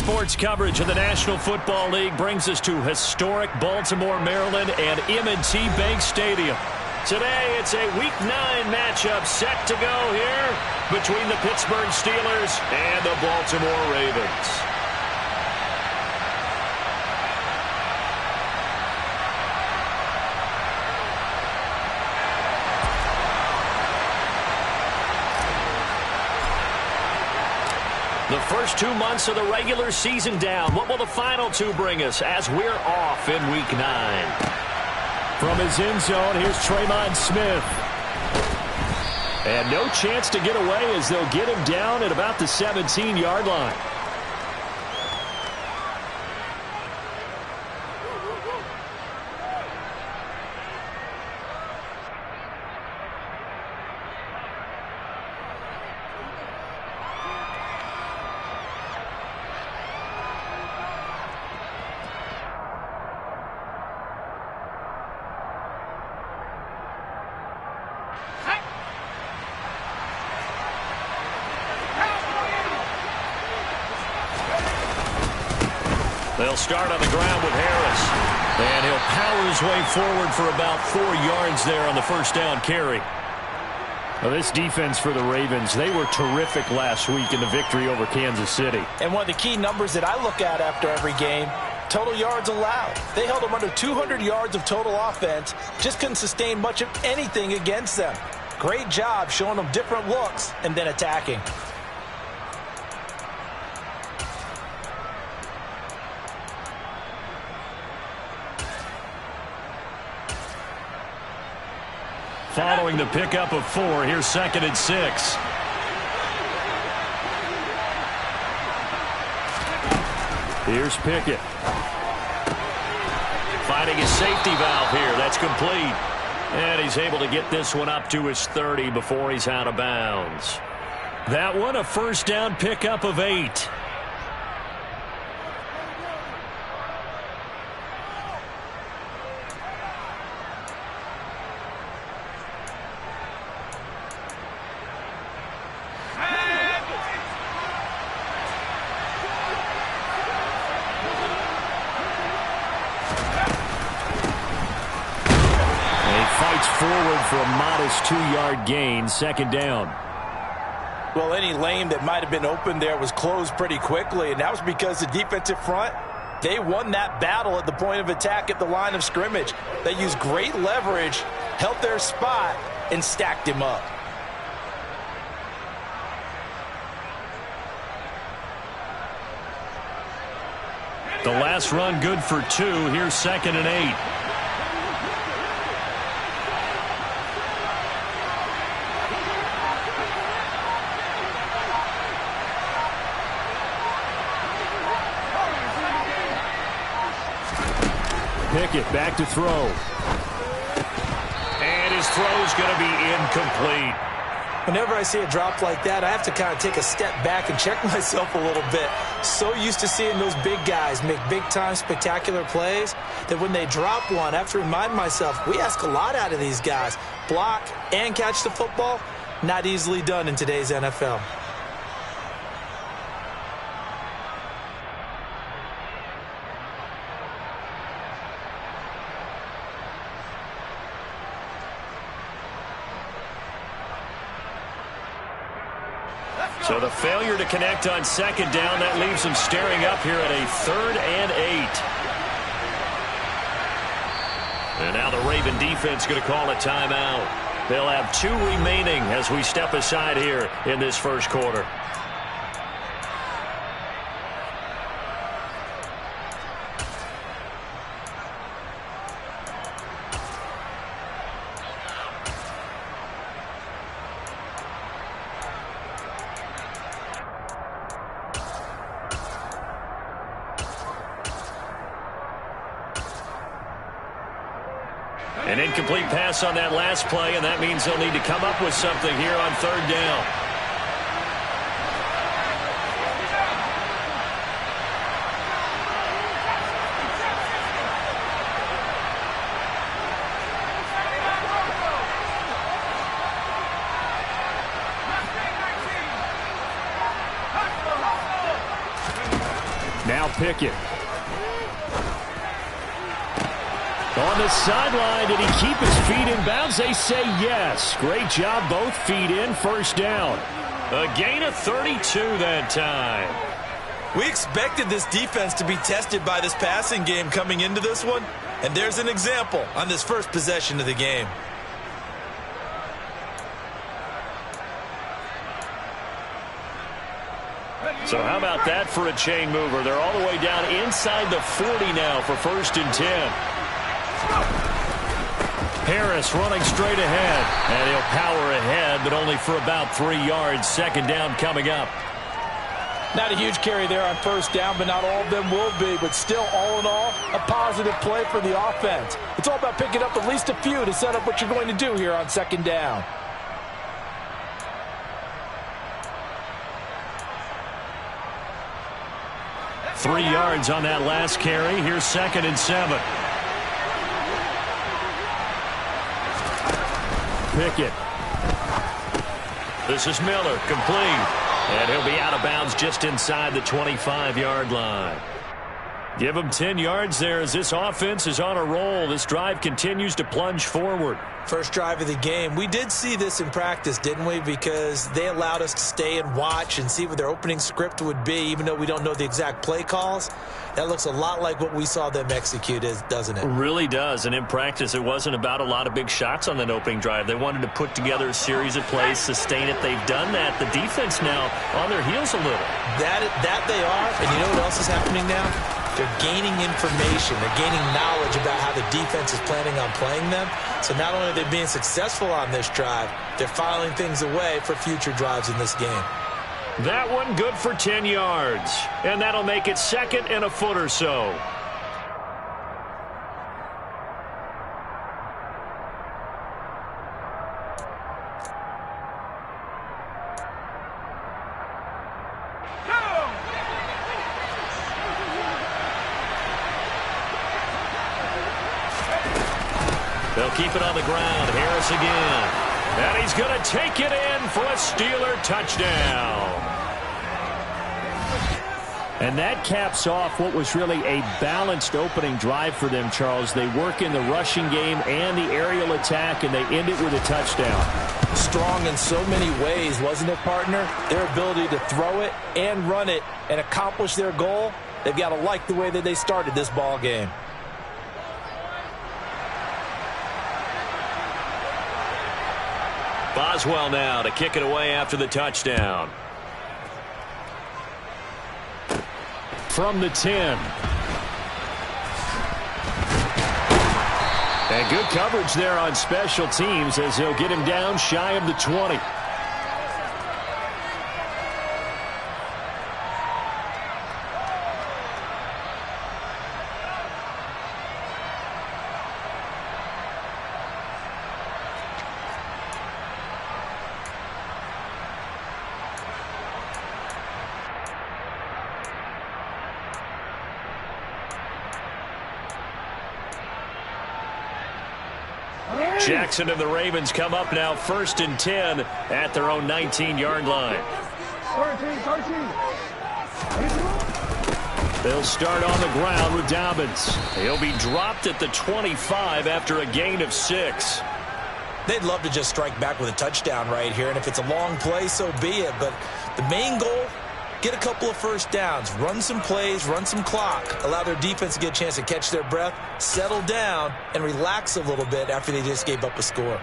Sports coverage of the National Football League brings us to historic Baltimore, Maryland, and M&T Bank Stadium. Today, it's a Week 9 matchup set to go here between the Pittsburgh Steelers and the Baltimore Ravens. The first 2 months of the regular season down. What will the final 2 bring us as we're off in Week 9? From his end zone, here's Tremon Smith. And no chance to get away as they'll get him down at about the 17-yard line. They'll start on the ground with Harris. And he'll power his way forward for about 4 yards there on the first down carry. Well, this defense for the Ravens, they were terrific last week in the victory over Kansas City. And one of the key numbers that I look at after every game, total yards allowed. They held them under 200 yards of total offense, just couldn't sustain much of anything against them. Great job showing them different looks and then attacking. Following the pickup of 4, here's 2nd and 6. Here's Pickett. Finding his safety valve here. That's complete. And he's able to get this one up to his 30 before he's out of bounds. That one, a first down pickup of 8. Forward for a modest 2-yard gain, 2nd down. Well, any lane that might have been open there was closed pretty quickly, and that was because the defensive front, they won that battle at the point of attack at the line of scrimmage. They used great leverage, held their spot, and stacked him up. The last run good for 2. Here's 2nd and 8. Pickett back to throw. And his throw's going to be incomplete. Whenever I see a drop like that, I have to kind of take a step back and check myself a little bit. So used to seeing those big guys make big-time spectacular plays that when they drop one, I have to remind myself, we ask a lot out of these guys. Block and catch the football, not easily done in today's NFL. So the failure to connect on 2nd down, that leaves them staring up here at a 3rd and 8. And now the Raven defense going to call a timeout. They'll have 2 remaining as we step aside here in this first quarter. An incomplete pass on that last play, and that means they'll need to come up with something here on 3rd down. Pickett. On the sideline, did he keep his feet in bounds? They say yes. Great job, both feet in, first down. A gain of 32 that time. We expected this defense to be tested by this passing game coming into this one, and there's an example on this first possession of the game. So how about that for a chain mover? They're all the way down inside the 40 now for 1st and 10. Harris running straight ahead, and he'll power ahead, but only for about 3 yards. 2nd down coming up. Not a huge carry there on 1st down, but not all of them will be. But still, all in all, a positive play for the offense. It's all about picking up at least a few to set up what you're going to do here on 2nd down. Three yards on that last carry. Here's 2nd and 7. Pickett. This is Miller, complete. And he'll be out of bounds just inside the 25-yard line. Give him 10 yards there as this offense is on a roll. This drive continues to plunge forward. First drive of the game. We did see this in practice, didn't we? Because they allowed us to stay and watch and see what their opening script would be, even though we don't know the exact play calls. That looks a lot like what we saw them execute, doesn't it? It really does. And in practice, it wasn't about a lot of big shots on that opening drive. They wanted to put together a series of plays, sustain it. They've done that. The defense now on their heels a little. That they are. And you know what else is happening now? They're gaining information. They're gaining knowledge about how the defense is planning on playing them. So not only are they being successful on this drive, they're filing things away for future drives in this game. That one good for 10 yards. And that'll make it 2nd and a foot or so. They'll keep it on the ground. Harris again. And he's going to take it in for a Steeler touchdown. And that caps off what was really a balanced opening drive for them, Charles. They work in the rushing game and the aerial attack, and they end it with a touchdown. Strong in so many ways, wasn't it, partner? Their ability to throw it and run it and accomplish their goal, they've got to like the way that they started this ball game. Boswell now to kick it away after the touchdown. From the 10. And good coverage there on special teams as they'll get him down shy of the 20. Jackson and the Ravens come up now 1st and 10 at their own 19-yard line. They'll start on the ground with Dobbins. He'll be dropped at the 25 after a gain of 6. They'd love to just strike back with a touchdown right here, and if it's a long play, so be it. But the main goal, get a couple of first downs, run some plays, run some clock, allow their defense to get a chance to catch their breath, settle down, and relax a little bit after they just gave up a score.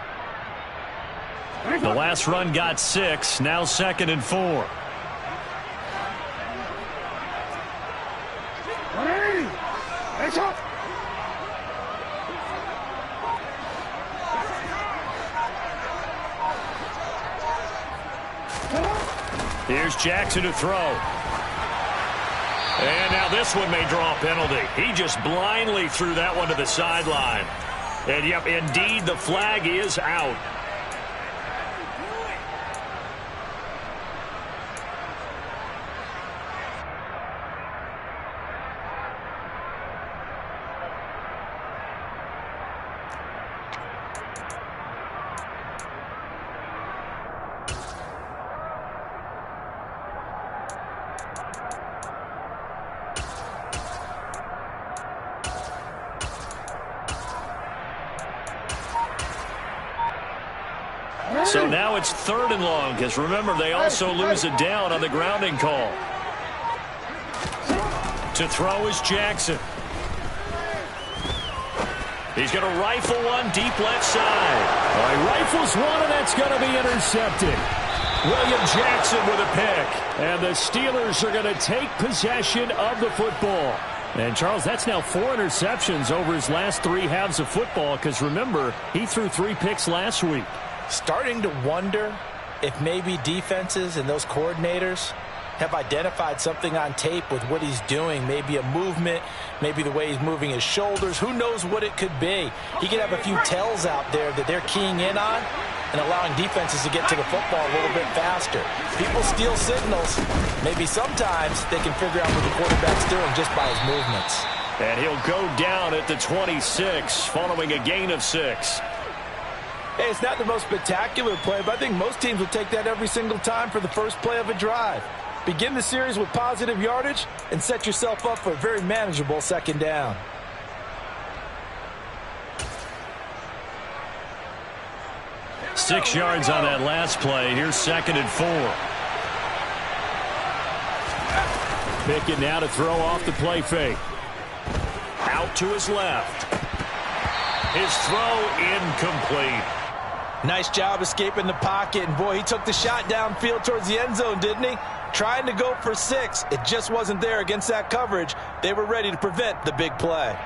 The last run got 6, now 2nd and 4. Here's Jackson to throw. And now this one may draw a penalty. He just blindly threw that one to the sideline. And, yep, indeed, the flag is out. So now it's 3rd and long, because remember, they also lose a down on the grounding call. To throw is Jackson. He's going to rifle one deep left side. He rifles one, and that's going to be intercepted. William Jackson with a pick. And the Steelers are going to take possession of the football. And, Charles, that's now 4 interceptions over his last 3 halves of football, because, remember, he threw 3 picks last week. Starting to wonder if maybe defenses and those coordinators have identified something on tape with what he's doing. Maybe a movement, maybe the way he's moving his shoulders. Who knows what it could be? He could have a few tells out there that they're keying in on and allowing defenses to get to the football a little bit faster. People steal signals. Maybe sometimes they can figure out what the quarterback's doing just by his movements. And he'll go down at the 26 following a gain of 6. Hey, it's not the most spectacular play, but I think most teams will take that every single time for the first play of a drive. Begin the series with positive yardage and set yourself up for a very manageable 2nd down. Six yards on that last play. Here's 2nd and 4. Pickett now to throw off the play fake. Out to his left. His throw incomplete. Nice job escaping the pocket. And, boy, he took the shot downfield towards the end zone, didn't he? Trying to go for 6. It just wasn't there against that coverage. They were ready to prevent the big play.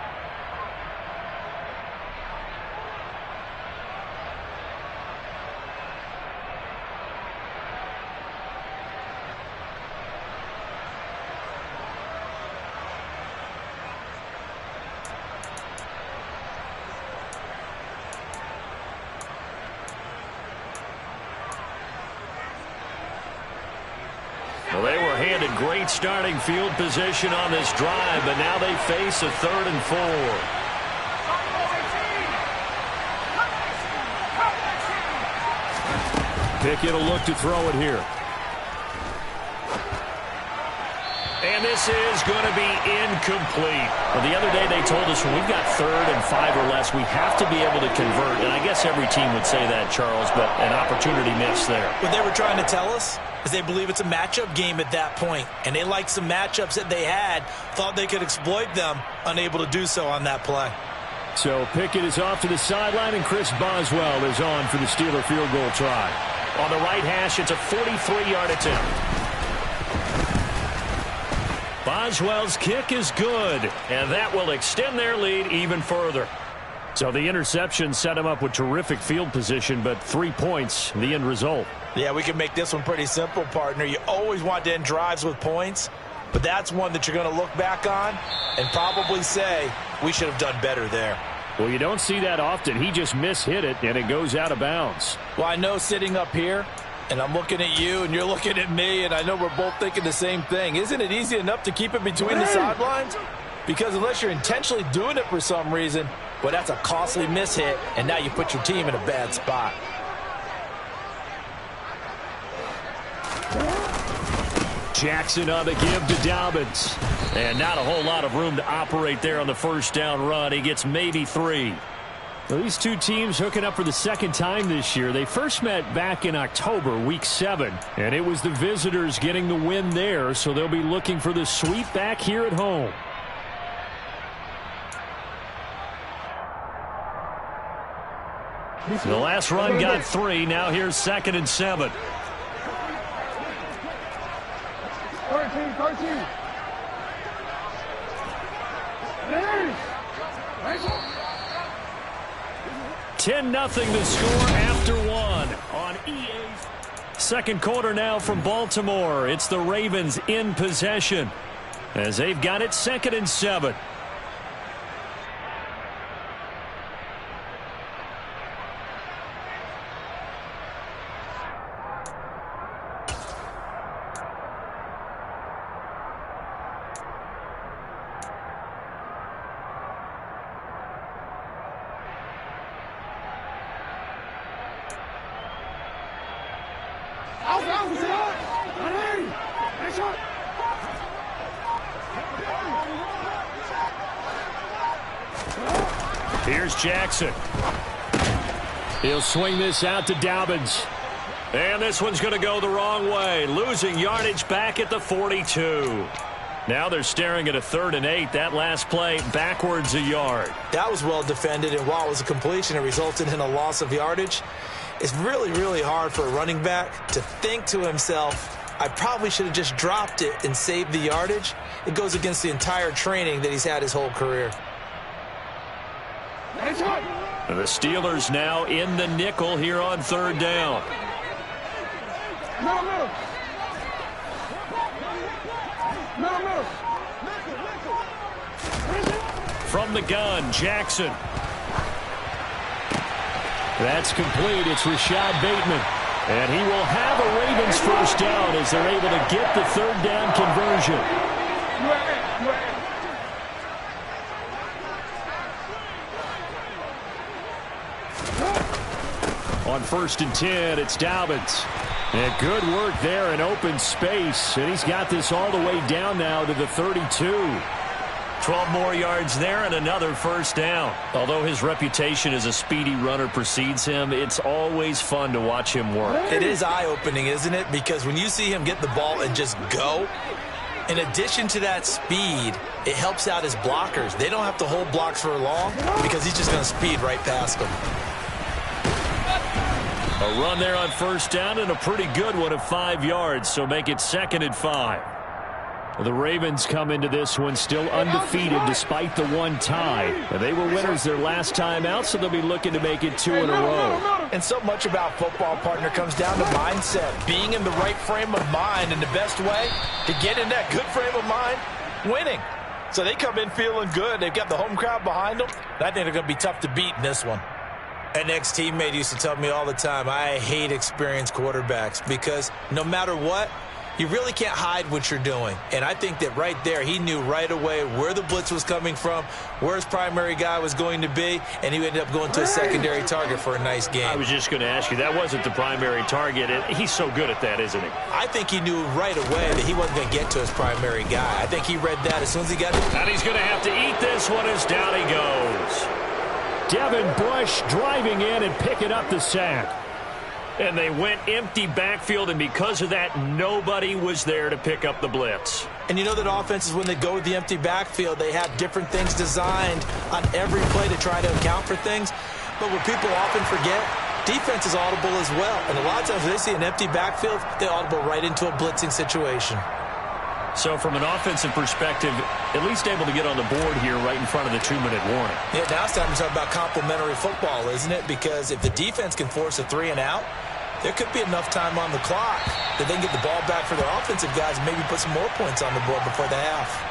Well, they were handed great starting field position on this drive, but now they face a 3rd and 4. Pickett will look to throw it here. And this is going to be incomplete. Well, the other day they told us when we've got 3rd and 5 or less, we have to be able to convert. And I guess every team would say that, Charles, but an opportunity missed there. What they were trying to tell us is they believe it's a matchup game at that point, and they liked some matchups that they had, thought they could exploit them, unable to do so on that play. So Pickett is off to the sideline, and Chris Boswell is on for the Steeler field goal try. On the right hash, it's a 43-yard attempt. Boswell's kick is good, and that will extend their lead even further. So the interception set him up with terrific field position, but 3 points, the end result. Yeah, we can make this one pretty simple, partner. You always want to end drives with points, but that's one that you're going to look back on and probably say, we should have done better there. Well, you don't see that often. He just mishit it, and it goes out of bounds. Well, I know sitting up here, and I'm looking at you, and you're looking at me, and I know we're both thinking the same thing. Isn't it easy enough to keep it between the sidelines? Because unless you're intentionally doing it for some reason, well, that's a costly mishit, and now you put your team in a bad spot. Jackson on the give to Dobbins. And not a whole lot of room to operate there on the 1st down run. He gets maybe 3. Well, these two teams hooking up for the 2nd time this year. They first met back in October, week 7. And it was the visitors getting the win there, so they'll be looking for the sweep back here at home. The last run got 3. Now here's 2nd and 7. 13. 10-0 the score after 1 on EA's. 2nd quarter now from Baltimore. It's the Ravens in possession as they've got it 2nd and 7. Here's Jackson. He'll swing this out to Dobbins. And this one's going to go the wrong way, losing yardage back at the 42. Now they're staring at a 3rd and 8. That last play backwards a yard. That was well defended, and while it was a completion, it resulted in a loss of yardage. It's really, really hard for a running back to think to himself, I probably should have just dropped it and saved the yardage. It goes against the entire training that he's had his whole career. The Steelers now in the nickel here on 3rd down. From the gun, Jackson. That's complete. It's Rashad Bateman. And he will have a Ravens first down as they're able to get the 3rd down conversion. On 1st and 10, it's Dobbins. And good work there in open space. And he's got this all the way down now to the 32. 12 more yards there and another first down. Although his reputation as a speedy runner precedes him, it's always fun to watch him work. It is eye-opening, isn't it? Because when you see him get the ball and just go, in addition to that speed, it helps out his blockers. They don't have to hold blocks for long because he's just going to speed right past them. A run there on 1st down and a pretty good one of 5 yards, so make it 2nd and 5. The Ravens come into this one still undefeated despite the one tie. And they were winners their last time out, so they'll be looking to make it 2 in a row. And so much about football, partner, comes down to mindset. Being in the right frame of mind, and the best way to get in that good frame of mind, winning. So they come in feeling good. They've got the home crowd behind them. I think they're going to be tough to beat in this one. An ex-teammate used to tell me all the time, I hate experienced quarterbacks because no matter what, you really can't hide what you're doing. And I think that right there, he knew right away where the blitz was coming from, where his primary guy was going to be, and he ended up going to a secondary target for a nice game. I was just going to ask you, that wasn't the primary target, and he's so good at that, isn't he? I think he knew right away that he wasn't going to get to his primary guy. I think he read that as soon as he got it. And he's going to have to eat this one as down he goes. Devin Bush driving in and picking up the sack. And they went empty backfield, and because of that, nobody was there to pick up the blitz. And you know that offenses, when they go with the empty backfield, they have different things designed on every play to try to account for things. But what people often forget, defense is audible as well. And a lot of times when they see an empty backfield, they audible right into a blitzing situation. So from an offensive perspective, at least able to get on the board here right in front of the 2-minute warning. Yeah, now it's time to talk about complementary football, isn't it? Because if the defense can force a 3 and out, there could be enough time on the clock that they can get the ball back for their offensive guys and maybe put some more points on the board before the half.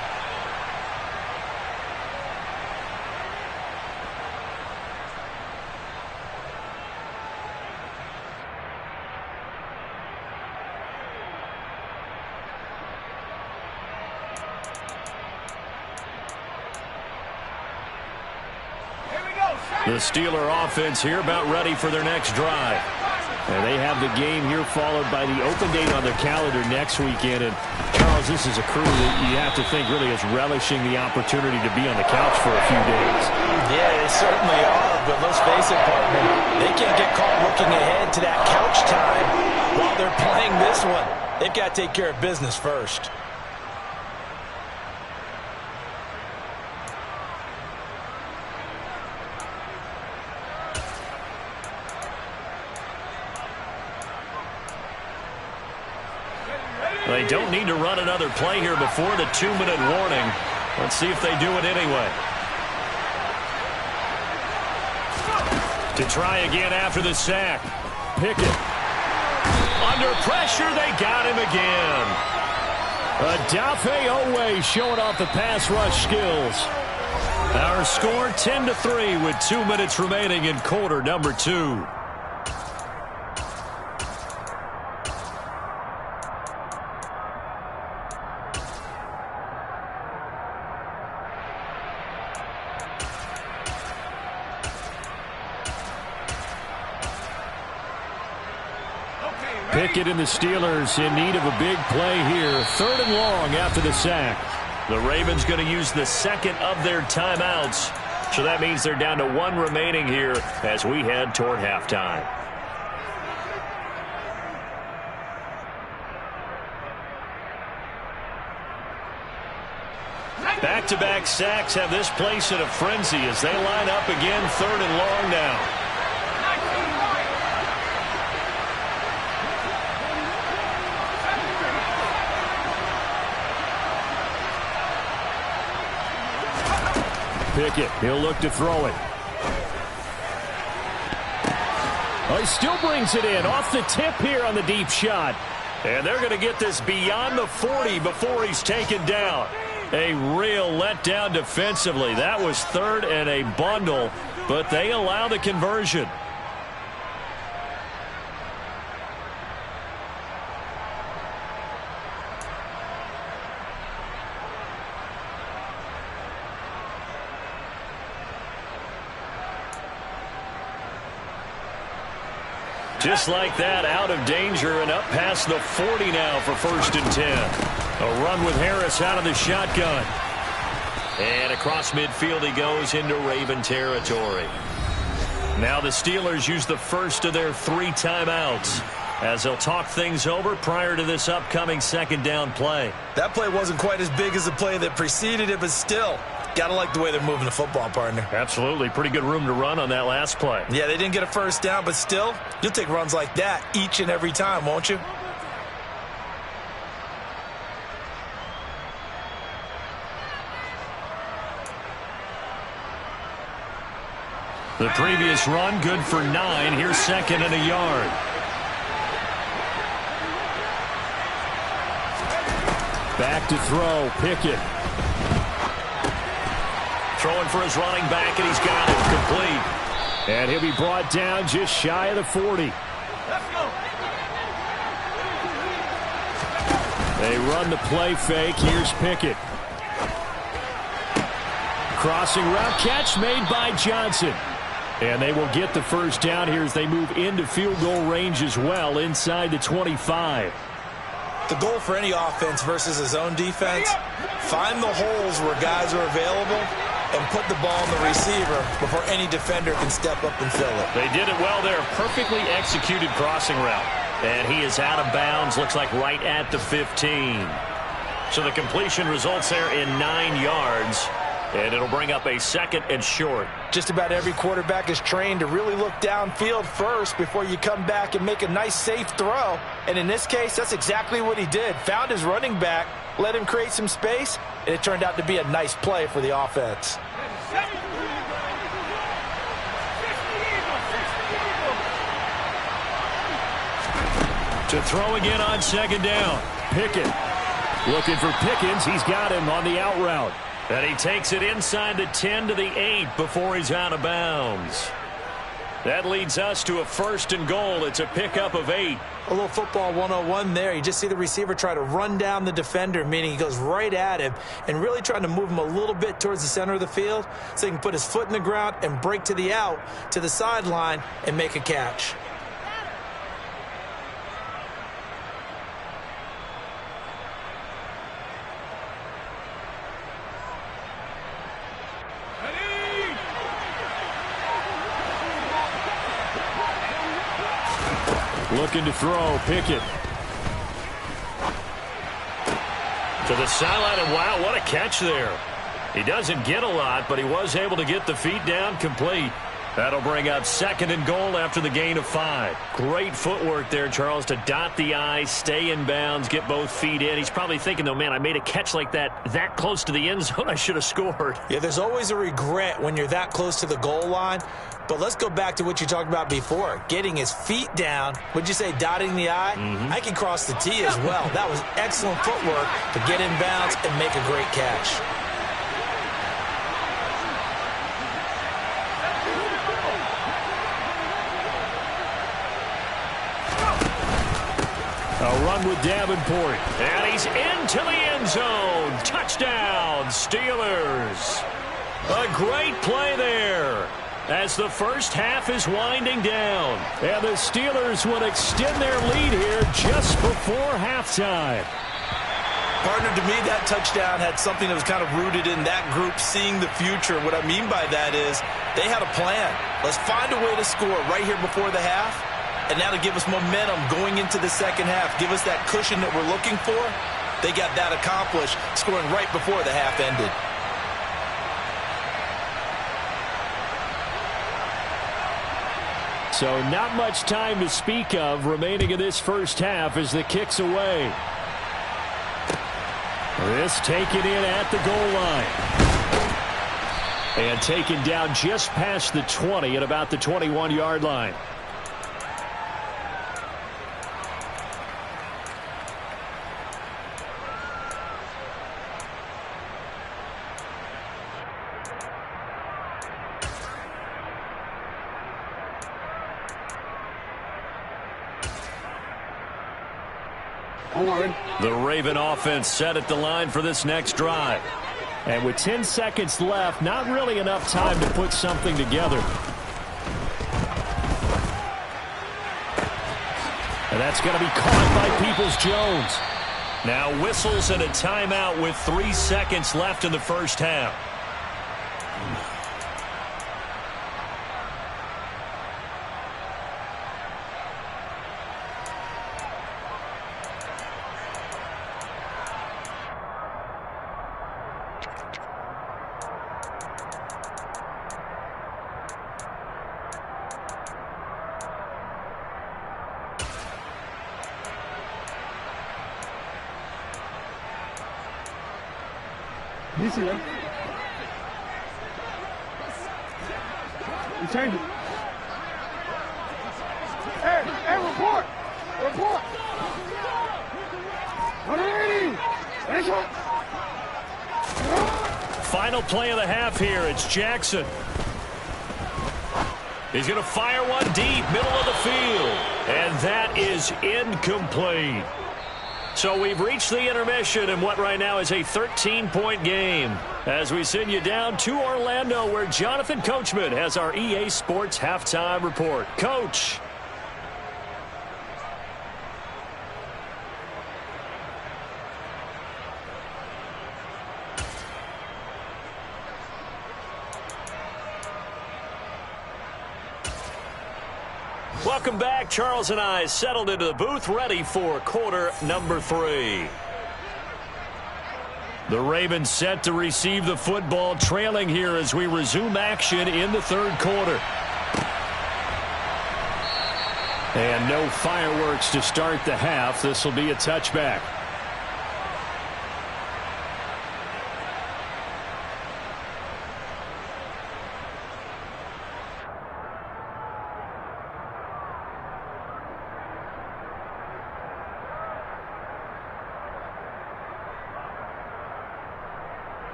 The Steeler offense here about ready for their next drive. And they have the game here followed by the open date on their calendar next weekend. And, Charles, this is a crew that you have to think really is relishing the opportunity to be on the couch for a few days. Yeah, they certainly are, but let's face it, partner, they can't get caught looking ahead to that couch time while they're playing this one. They've got to take care of business first. They don't need to run another play here before the 2-minute warning. Let's see if they do it anyway. To try again after the sack. Pickett. Under pressure, they got him again. Odafe Oweh showing off the pass rush skills. Our score 10-3 with 2 minutes remaining in quarter number 2. Pickett and the Steelers in need of a big play here. 3rd and long after the sack. The Ravens going to use the second of their timeouts So that means they're down to 1 remaining here as we head toward halftime. Back-to-back sacks have this place in a frenzy as they line up again, 3rd and long now. Pickett, he'll look to throw it. Oh, he still brings it in off the tip here on the deep shot. And they're going to get this beyond the 40 before he's taken down. A real letdown defensively. That was 3rd and a bundle, but they allow the conversion. Just like that, out of danger and up past the 40 now for 1st and 10. A run with Harris out of the shotgun. And across midfield he goes into Raven territory. Now the Steelers use the first of their 3 timeouts as they'll talk things over prior to this upcoming 2nd down play. That play wasn't quite as big as the play that preceded it, but still, gotta like the way they're moving the football, partner. Absolutely. Pretty good room to run on that last play. Yeah, they didn't get a 1st down, but still, you'll take runs like that each and every time, won't you? The previous run, good for 9. Here's 2nd and a yard. Back to throw, Pickett. Throwing for his running back, and he's got it complete. And he'll be brought down just shy of the 40. They run the play fake. Here's Pickett. Crossing route catch made by Johnson. And they will get the 1st down here as they move into field goal range as well inside the 25. The goal for any offense versus a zone defense, find the holes where guys are available and put the ball on the receiver before any defender can step up and fill it. They did it well there. Perfectly executed crossing route. And he is out of bounds, looks like right at the 15. So the completion results there in 9 yards. And it'll bring up a 2nd and short. Just about every quarterback is trained to really look downfield first before you come back and make a nice, safe throw. And in this case, that's exactly what he did. Found his running back, let him create some space, and it turned out to be a nice play for the offense. To throw again on 2nd down. Pickett. Looking for Pickens. He's got him on the out route. And he takes it inside the 10 to the 8 before he's out of bounds. That leads us to a 1st and goal. It's a pickup of 8. A little football 101 there. You just see the receiver try to run down the defender, meaning he goes right at him and really trying to move him a little bit towards the center of the field so he can put his foot in the ground and break to the out, to the sideline, and make a catch. Looking to throw, Pickett. To the sideline, and wow, what a catch there. He doesn't get a lot, but he was able to get the feet down complete. That'll bring up 2nd and goal after the gain of 5. Great footwork there, Charles, to dot the I, stay in bounds, get both feet in. He's probably thinking, though, man, I made a catch like that close to the end zone. I should have scored. Yeah, there's always a regret when you're that close to the goal line. But let's go back to what you talked about before, getting his feet down. Would you say dotting the I? I can cross the T as well. That was excellent footwork to get in bounds and make a great catch. A run with Davenport. And he's into the end zone. Touchdown, Steelers. A great play there as the first half is winding down. And the Steelers will extend their lead here just before halftime. Partner, to me, that touchdown had something that was kind of rooted in that group seeing the future. What I mean by that is they had a plan. Let's find a way to score right here before the half, and now to give us momentum going into the second half, give us that cushion that we're looking for. They got that accomplished, scoring right before the half ended. So not much time to speak of remaining in this first half as the kick's away. This taken in at the goal line. And taken down just past the 20 at about the 21-yard line. The Raven offense set at the line for this next drive. And with 10 seconds left, not really enough time to put something together. And that's going to be caught by Peoples-Jones. Now whistles and a timeout with 3 seconds left in the first half. You see them? You change it. Hey, report! Report! 180! Final play of the half here. It's Jackson. He's going to fire one deep, middle of the field. And that is incomplete. So we've reached the intermission in what right now is a 13-point game as we send you down to Orlando where Jonathan Coachman has our EA Sports halftime report. Coach. Welcome back. Charles and I settled into the booth, ready for quarter number 3. The Ravens set to receive the football, trailing here as we resume action in the third quarter. And no fireworks to start the half. This will be a touchback.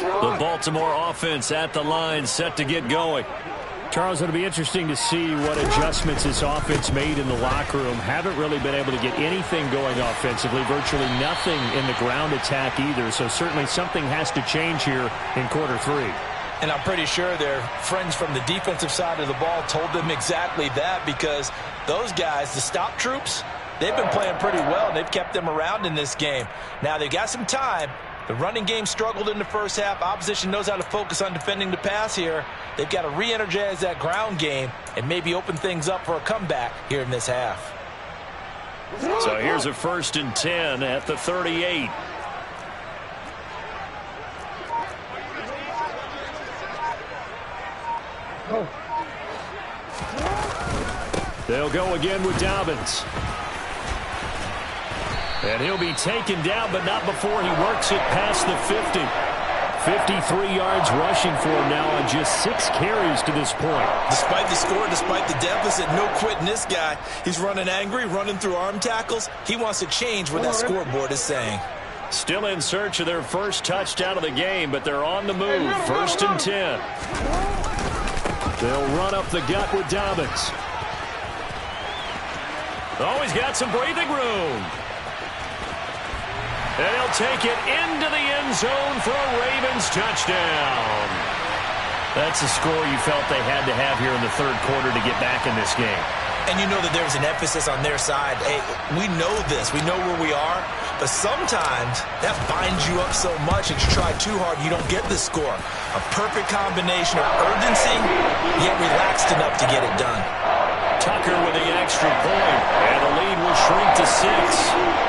The Baltimore offense at the line, set to get going. Charles, it'll be interesting to see what adjustments this offense made in the locker room. Haven't really been able to get anything going offensively, virtually nothing in the ground attack either. So certainly something has to change here in quarter 3. And I'm pretty sure their friends from the defensive side of the ball told them exactly that, because those guys, the stop troops, they've been playing pretty well, and they've kept them around in this game. Now they've got some time. The running game struggled in the first half. Opposition knows how to focus on defending the pass here. They've got to re-energize that ground game and maybe open things up for a comeback here in this half. So here's a 1st and 10 at the 38. They'll go again with Dobbins. And he'll be taken down, but not before he works it past the 50. 53 yards rushing for him now on just 6 carries to this point. Despite the score, despite the deficit, no quitting this guy. He's running angry, running through arm tackles. He wants to change what that scoreboard is saying. Still in search of their first touchdown of the game, but they're on the move. 1st and 10. They'll run up the gut with Dobbins. Oh, he's got some breathing room. And he'll take it into the end zone for a Ravens touchdown. That's the score you felt they had to have here in the third quarter to get back in this game. And you know that there's an emphasis on their side. Hey, we know this. We know where we are. But sometimes that binds you up so much that you try too hard, you don't get the score. A perfect combination of urgency, yet relaxed enough to get it done. Tucker with the extra point, and the lead will shrink to 6.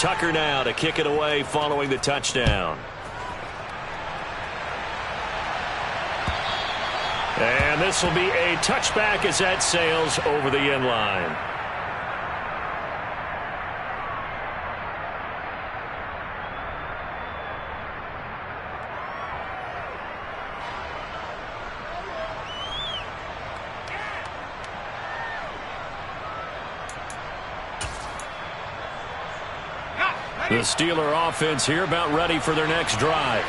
Tucker now to kick it away following the touchdown. And this will be a touchback as that sails over the end line. The Steeler offense here about ready for their next drive.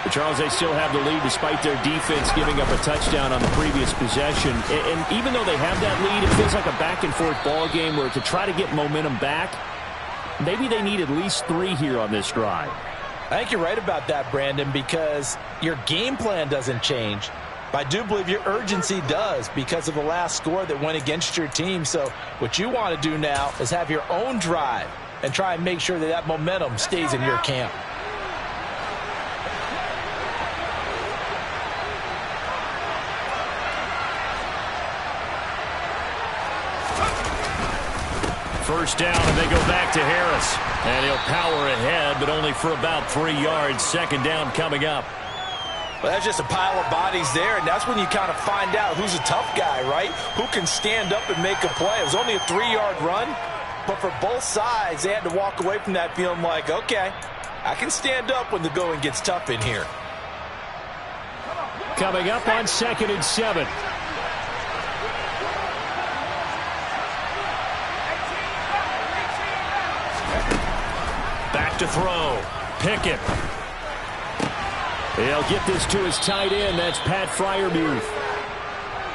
But Charles, they still have the lead despite their defense giving up a touchdown on the previous possession. And even though they have that lead, it feels like a back-and-forth ball game where to try to get momentum back, maybe they need at least 3 here on this drive. I think you're right about that, Brandon, because your game plan doesn't change. But I do believe your urgency does because of the last score that went against your team. So what you want to do now is have your own drive and try and make sure that that momentum stays in your camp. First down, and they go back to Harris. And he'll power ahead, but only for about 3 yards. Second down coming up. Well, that's just a pile of bodies there, and that's when you kind of find out who's a tough guy, right? Who can stand up and make a play. It was only a 3-yard run, but for both sides, they had to walk away from that feeling like, okay, I can stand up when the going gets tough in here. Coming up on 2nd and 7. Back to throw. Pickett. He'll get this to his tight end. That's Pat Freiermuth.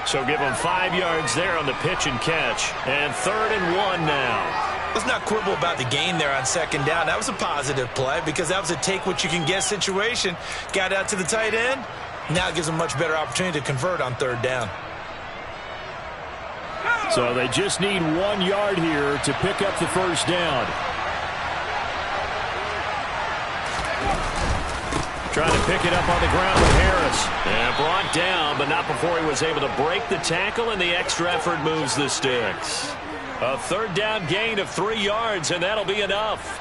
So give him 5 yards there on the pitch and catch. And 3rd and 1 now. Let's not quibble about the gain there on 2nd down. That was a positive play because that was a take-what-you-can-get situation. Got out to the tight end. Now it gives them a much better opportunity to convert on 3rd down. So they just need 1 yard here to pick up the first down. Trying to pick it up on the ground with Harris. And brought down, but not before he was able to break the tackle, and the extra effort moves the sticks. A 3rd down gain of 3 yards, and that'll be enough.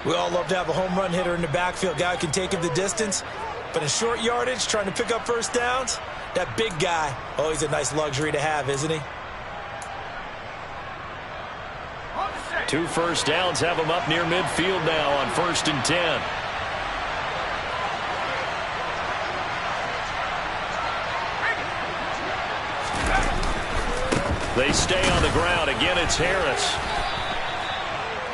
We all love to have a home run hitter in the backfield. Guy who can take it the distance. But in short yardage, trying to pick up first downs, that big guy, always a nice luxury to have, isn't he? 2 first downs have him up near midfield now on 1st and 10. They stay on the ground. Again, it's Harris.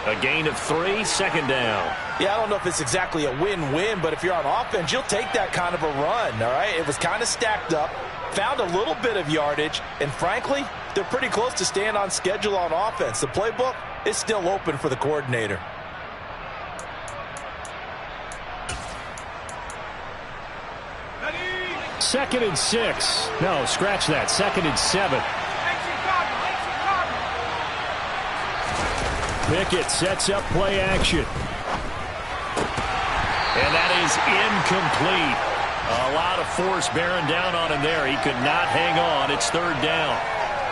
A gain of 3, 2nd down. Yeah, I don't know if it's exactly a win-win, but if you're on offense, you'll take that kind of a run, all right? It was kind of stacked up, found a little bit of yardage, and frankly, they're pretty close to staying on schedule on offense. The playbook is still open for the coordinator. Second and 6. No, scratch that. 2nd and 7. Pickett sets up play action. And that is incomplete. A lot of force bearing down on him there. He could not hang on. It's 3rd down.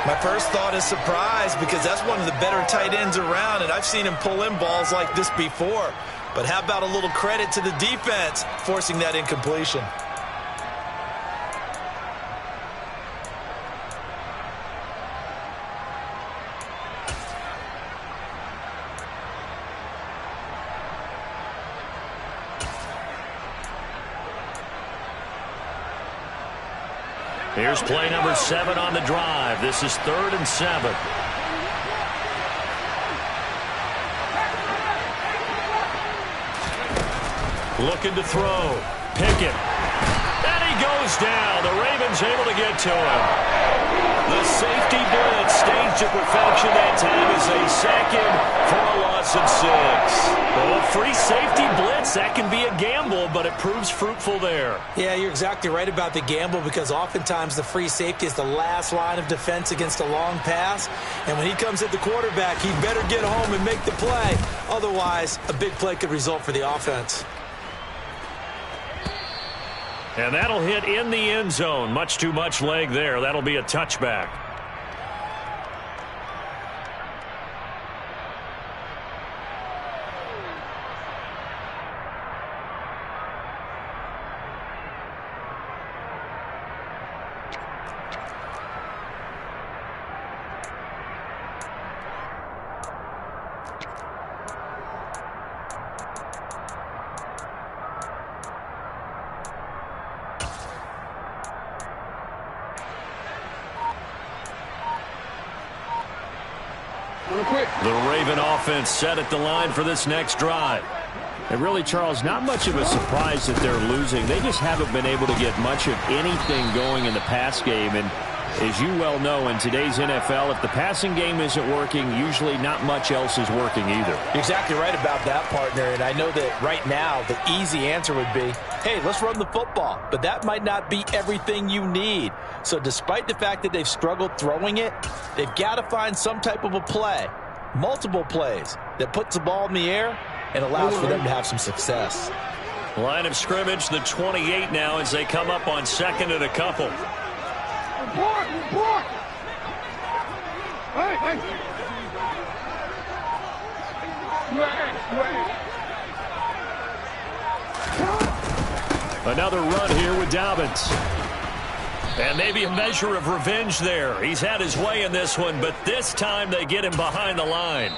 My first thought is surprise because that's one of the better tight ends around, and I've seen him pull in balls like this before. But how about a little credit to the defense forcing that incompletion? Here's play number 7 on the drive. This is 3rd and 7. Looking to throw. Pickett. And he goes down. The Ravens able to get to him. The safety blitz staged to perfection that time is a second for a loss of 6. Well, a free safety blitz, that can be a gamble, but it proves fruitful there. Yeah, you're exactly right about the gamble because oftentimes the free safety is the last line of defense against a long pass. And when he comes at the quarterback, he better get home and make the play. Otherwise, a big play could result for the offense. And that'll hit in the end zone. Much too much leg there. That'll be a touchback. The Raven offense set at the line for this next drive. And really, Charles, not much of a surprise that they're losing. They just haven't been able to get much of anything going in the pass game. And as you well know, in today's NFL, if the passing game isn't working, usually not much else is working either. You're exactly right about that, partner. And I know that right now the easy answer would be, hey, let's run the football. But that might not be everything you need. So despite the fact that they've struggled throwing it, they've got to find some type of a play, multiple plays, that puts the ball in the air and allows for them to have some success. Line of scrimmage, the 28 now as they come up on second and a couple. Report! Report! Hey, hey! Another run here with Dobbins. And maybe a measure of revenge there. He's had his way in this one, but this time they get him behind the line.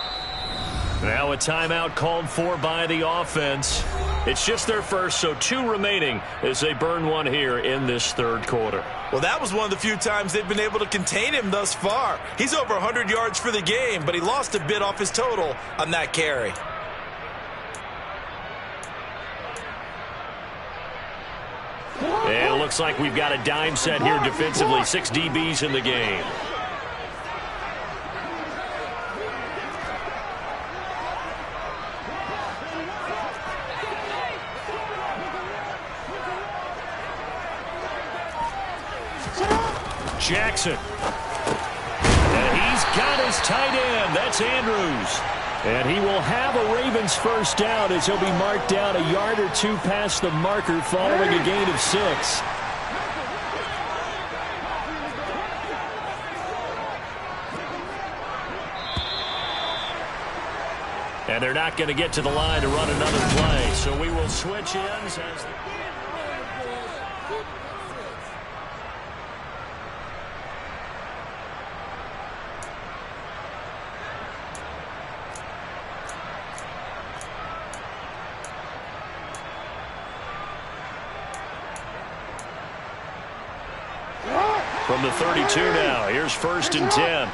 Now a timeout called for by the offense. It's just their first, so 2 remaining as they burn one here in this third quarter. Well, that was one of the few times they've been able to contain him thus far. He's over 100 yards for the game, but he lost a bit off his total on that carry. And it looks like we've got a dime set here defensively. 6 DBs in the game. Jackson. And he's got his tight end. That's Andrews. And he will have a Ravens first down as he'll be marked down a yard or 2 past the marker following a gain of 6. And they're not going to get to the line to run another play. So we will switch ends as from the 32 now. Here's 1st and 10.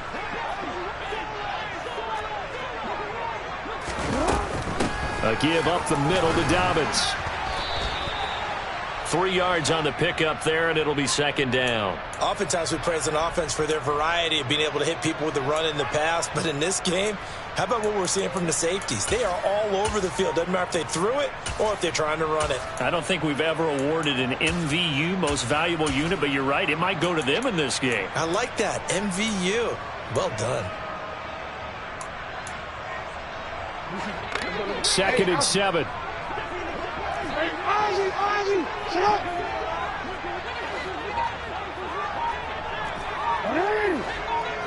A give up the middle to Dobbins. 3 yards on the pickup there, and it'll be 2nd down. Oftentimes we praise an offense for their variety of being able to hit people with the run in the pass, but in this game, how about what we're seeing from the safeties? They are all over the field. Doesn't matter if they threw it or if they're trying to run it. I don't think we've ever awarded an MVU, most valuable unit, but you're right. It might go to them in this game. I like that. MVU. Well done. 2nd and 7. Hey, Ozzy, shut up! Hey!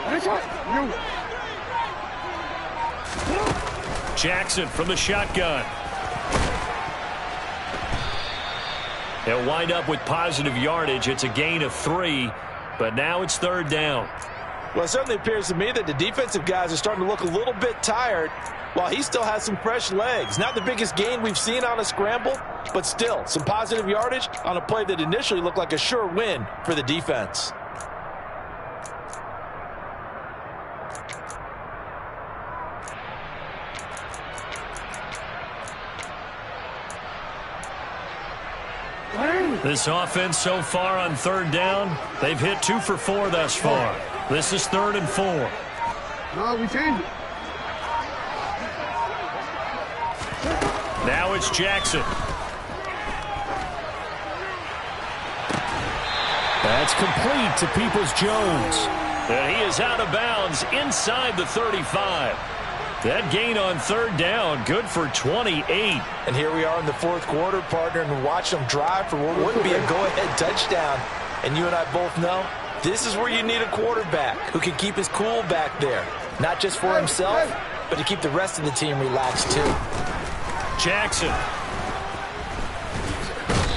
That's right, you. Jackson from the shotgun. They'll wind up with positive yardage. It's a gain of 3, but now it's 3rd down. Well, it certainly appears to me that the defensive guys are starting to look a little bit tired while he still has some fresh legs. Not the biggest gain we've seen on a scramble, but still some positive yardage on a play that initially looked like a sure win for the defense. This offense so far on third down, they've hit 2 for 4 thus far. This is 3rd and 4. No, we change it. Now it's Jackson. That's complete to Peoples-Jones. And he is out of bounds inside the 35. That gain on 3rd down, good for 28. And here we are in the 4th quarter, partner, and watch them drive for what would be a go-ahead touchdown. And you and I both know this is where you need a quarterback who can keep his cool back there. Not just for himself, but to keep the rest of the team relaxed too. Jackson.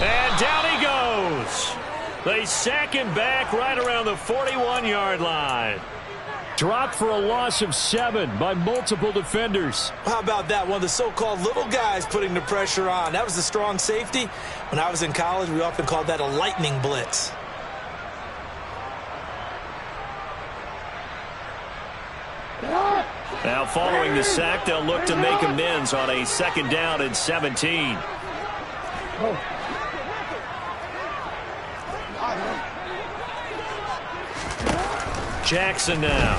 And down he goes. They sack him back right around the 41-yard line. Dropped for a loss of 7 by multiple defenders. How about that? One of the so-called little guys putting the pressure on. That was the strong safety. When I was in college, we often called that a lightning blitz. Now following the sack, they'll look to make amends on a 2nd down and 17. Jackson now.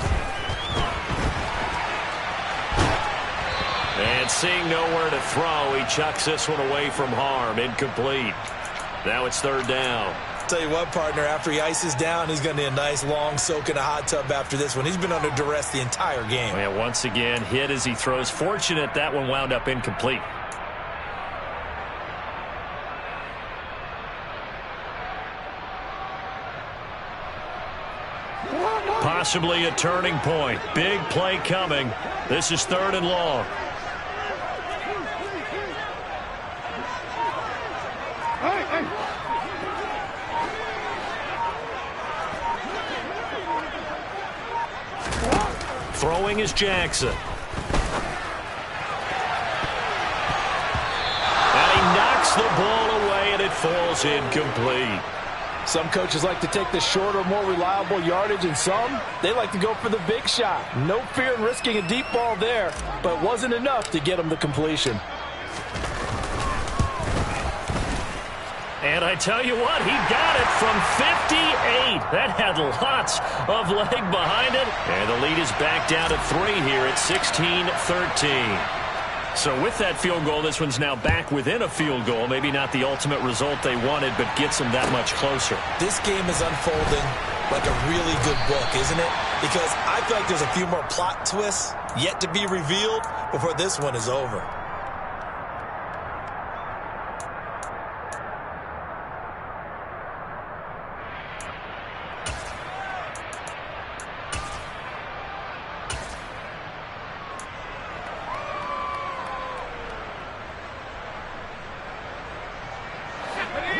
And seeing nowhere to throw, he chucks this one away from harm. Incomplete. Now it's 3rd down. Tell you what, partner, after he ices down, he's going to need a nice long soak in a hot tub after this one. He's been under duress the entire game. Yeah, once again, hit as he throws. Fortunate that one wound up incomplete. Possibly a turning point. Big play coming. This is 3rd and long. Throwing is Jackson. And he knocks the ball away, and it falls incomplete. Some coaches like to take the shorter, more reliable yardage, and some, they like to go for the big shot. No fear in risking a deep ball there, but it wasn't enough to get him the completion. And I tell you what, he got it from 58. That had lots of leg behind it. And the lead is back down to 3 here at 16-13. So with that field goal, this one's now back within a field goal. Maybe not the ultimate result they wanted, but gets them that much closer. This game is unfolding like a really good book, isn't it? Because I feel like there's a few more plot twists yet to be revealed before this one is over.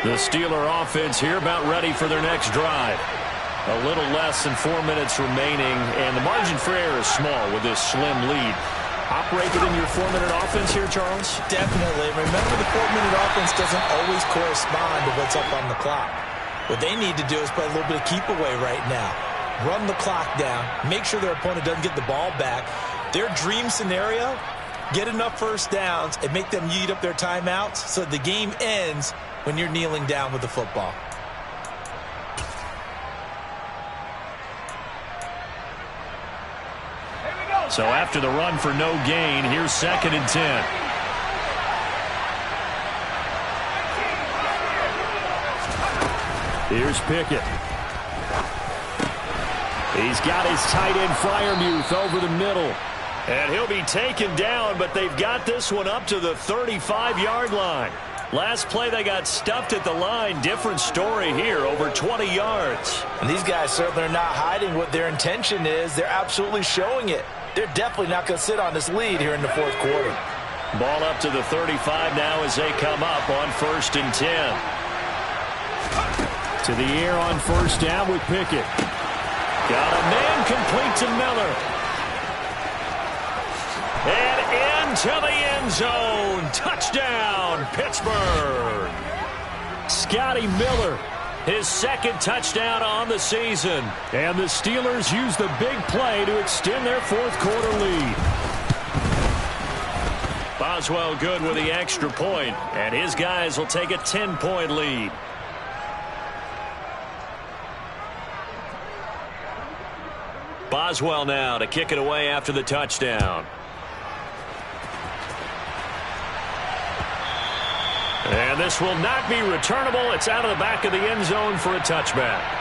The Steeler offense here about ready for their next drive. A little less than 4 minutes remaining, and the margin for error is small with this slim lead. Operate within your 4-minute offense here, Charles? Definitely. Remember, the 4-minute offense doesn't always correspond to what's up on the clock. What they need to do is play a little bit of keep away right now. Run the clock down. Make sure their opponent doesn't get the ball back. Their dream scenario, get enough first downs and make them eat up their timeouts so the game ends when you're kneeling down with the football. So after the run for no gain, here's 2nd and 10. Here's Pickett. He's got his tight end Freiermuth over the middle. And he'll be taken down, but they've got this one up to the 35-yard line. Last play, they got stuffed at the line. Different story here, over 20 yards. And these guys certainly are not hiding what their intention is. They're absolutely showing it. They're definitely not going to sit on this lead here in the 4th quarter. Ball up to the 35 now as they come up on 1st and 10. To the air on 1st down with Pickett. Got a man complete to Miller. And into the end zone. Touchdown, Pittsburgh. Scotty Miller. His 2nd touchdown on the season. And the Steelers use the big play to extend their 4th quarter lead. Boswell good with the extra point, and his guys will take a 10-point lead. Boswell now to kick it away after the touchdown. And this will not be returnable. It's out of the back of the end zone for a touchback.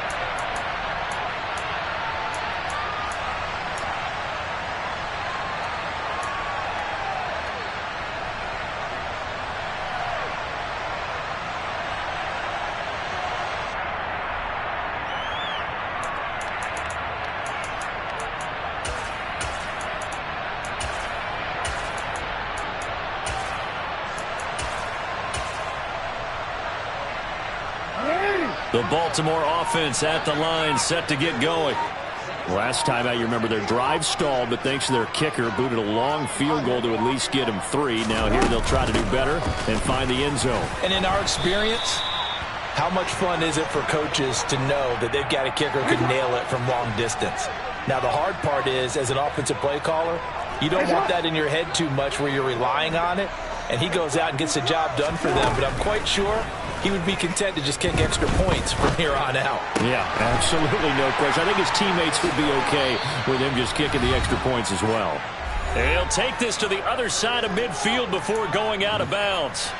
The Baltimore offense at the line, set to get going. Last time out, you remember their drive stalled, but thanks to their kicker, booted a long field goal to at least get them 3. Now here they'll try to do better and find the end zone. And in our experience, how much fun is it for coaches to know that they've got a kicker who can nail it from long distance? Now the hard part is, as an offensive play caller, you don't want that in your head too much where you're relying on it, and he goes out and gets the job done for them. But I'm quite sure he would be content to just kick extra points from here on out. Yeah, absolutely no question. I think his teammates would be okay with him just kicking the extra points as well. He'll take this to the other side of midfield before going out of bounds.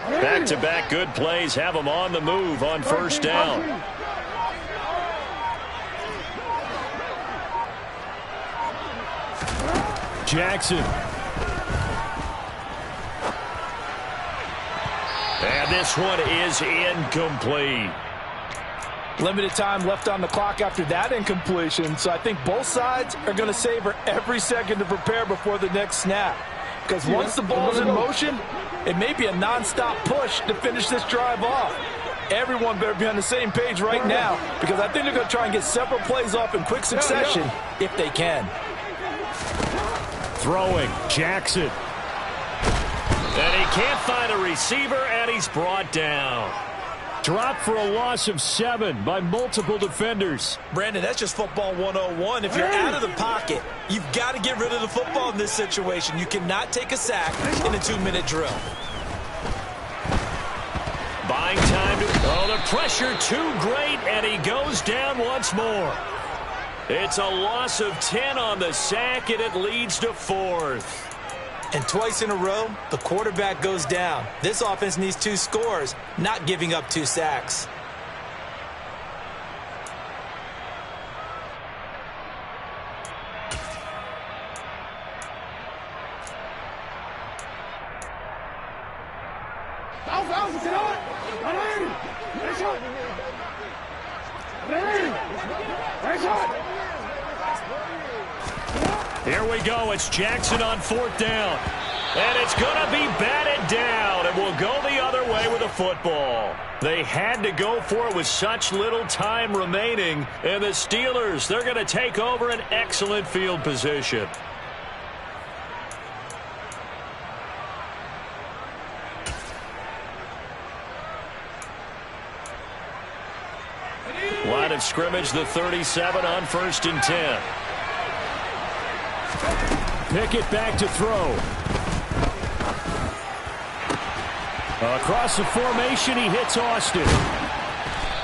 Back-to-back good plays have them on the move on first down. Jackson. And this one is incomplete. Limited time left on the clock after that incompletion, so I think both sides are going to savor every second to prepare before the next snap. Because once the ball's in motion, it may be a non-stop push to finish this drive off. Everyone better be on the same page right now, because I think they're going to try and get several plays off in quick succession if they can. Throwing, Jackson. And he can't find a receiver, and he's brought down. Dropped for a loss of 7 by multiple defenders. Brandon, that's just football 101. If you're out of the pocket, you've got to get rid of the football in this situation. You cannot take a sack in a 2-minute drill. Buying time to... Oh, the pressure too great, and he goes down once more. It's a loss of 10 on the sack, and it leads to 4th. And twice in a row, the quarterback goes down. This offense needs 2 scores, not giving up 2 sacks. Here we go. It's Jackson on 4th down. And it's going to be batted down, and we'll go the other way with a football. They had to go for it with such little time remaining. And the Steelers, they're going to take over an excellent field position. Line of scrimmage, the 37 on 1st and 10. Pickett back to throw. Across the formation, he hits Austin.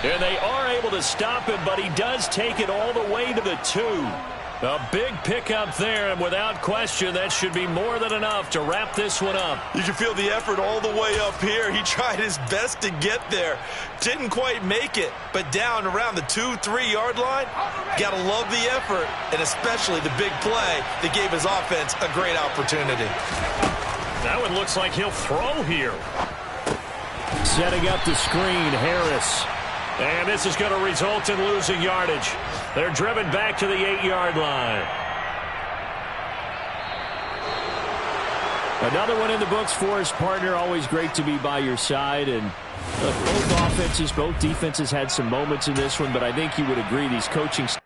And they are able to stop him, but he does take it all the way to the 2. A big pickup there, and without question, that should be more than enough to wrap this one up. You can feel the effort all the way up here. He tried his best to get there. Didn't quite make it, but down around the 2-3 yard line, gotta love the effort, and especially the big play that gave his offense a great opportunity. That one looks like he'll throw here. Setting up the screen, Harris. And this is going to result in losing yardage. They're driven back to the 8-yard line. Another one in the books for his partner. Always great to be by your side. And both offenses, both defenses had some moments in this one, but I think you would agree these coaching staff